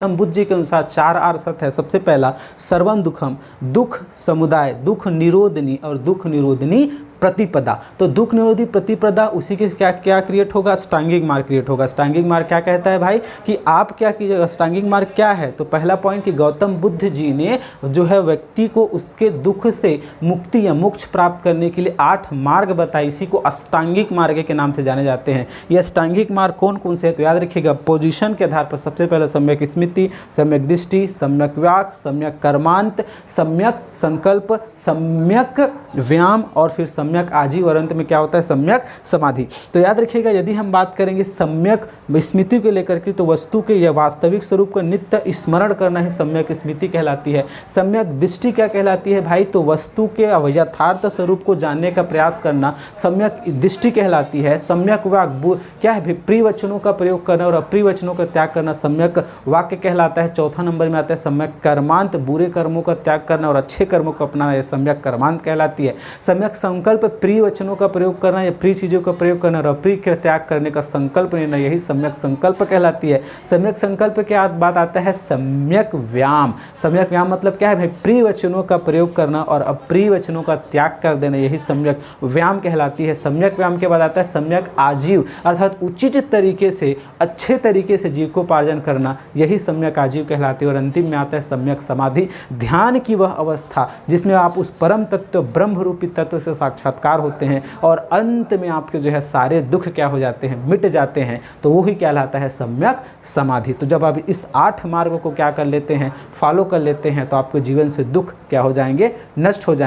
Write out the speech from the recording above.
गौतम बुद्ध जी के अनुसार 4 आर सत्य है। सबसे पहला सर्वम दुखम, दुख समुदाय, दुख निरोधनी और दुख निरोधनी प्रतिपदा। तो दुख निरोधी प्रतिपदा उसी के क्या क्या क्रिएट होगा, अष्टांगिक मार्ग क्रिएट होगा। अष्टांगिक मार्ग क्या कहता है भाई कि आप क्या कीजिएगा। अष्टांगिक मार्ग क्या है, तो पहला पॉइंट कि गौतम बुद्ध जी ने जो है व्यक्ति को उसके दुख से मुक्ति या मोक्ष प्राप्त करने के लिए 8 मार्ग बताए, इसी को अष्टांगिक मार्ग के नाम से जाने जाते हैं। ये अष्टांगिक मार्ग कौन कौन से है, तो याद रखिएगा पोजीशन के आधार पर सबसे पहले सम्यक स्मृति, सम्यक दृष्टि, सम्यक वाक, सम्यक कर्मांत, सम्यक संकल्प, सम्यक व्यायाम और फिर सम्यक आजीव और अंत में क्या होता है, सम्यक समाधि। तो याद रखिएगा यदि हम बात करेंगे सम्यक स्मृति को लेकर के, तो वस्तु के या वास्तविक स्वरूप का नित्य स्मरण करना ही सम्यक स्मृति कहलाती है। सम्यक दृष्टि क्या कहलाती है भाई, तो वस्तु के यथार्थ स्वरूप को जानने का प्रयास करना सम्यक दृष्टि कहलाती है। सम्यक वाक क्या है, प्रिय वचनों का प्रयोग करना और अप्रिय वचनों का त्याग करना सम्यक वाक्य कहलाता है। चौथा नंबर में आता है सम्यक कर्मांत, बुरे कर्मों का त्याग करना और अच्छे कर्मों को अपनाना, यह सम्यक कर्मांत कहलाती है। सम्यक संकल्प, प्रिय वचनों का प्रयोग करना या प्रिय चीज़ों का प्रयोग करना और अप्रिय का त्याग करने का संकल्प लेना, यही सम्यक संकल्प कहलाती है। सम्यक संकल्प के बाद आता है सम्यक व्यायाम। सम्यक व्यायाम मतलब क्या है भाई, प्रिय वचनों का प्रयोग करना और अप्रिय वचनों का त्याग कर देना, यही सम्यक व्यायाम कहलाती है। सम्यक व्यायाम के बाद आता है सम्यक आजीव, अर्थात उचित तरीके से अच्छे तरीके से जीविकोपार्जन करना, यही सम्यक आजीव कहलाती है। और अंतिम में आता है सम्यक समाधि, ध्यान की वह अवस्था जिसमें आप उस परम तत्व ब्रह्म रूपी तत्व से साक्षात्कार होते हैं और अंत में आपके जो है सारे दुख क्या हो जाते हैं, मिट जाते हैं, तो वही कहलाता है सम्यक समाधि। तो जब आप इस 8 मार्ग को क्या कर लेते हैं, फॉलो कर लेते हैं, तो आपके जीवन से दुख क्या हो जाएंगे, नष्ट हो जाएंगे।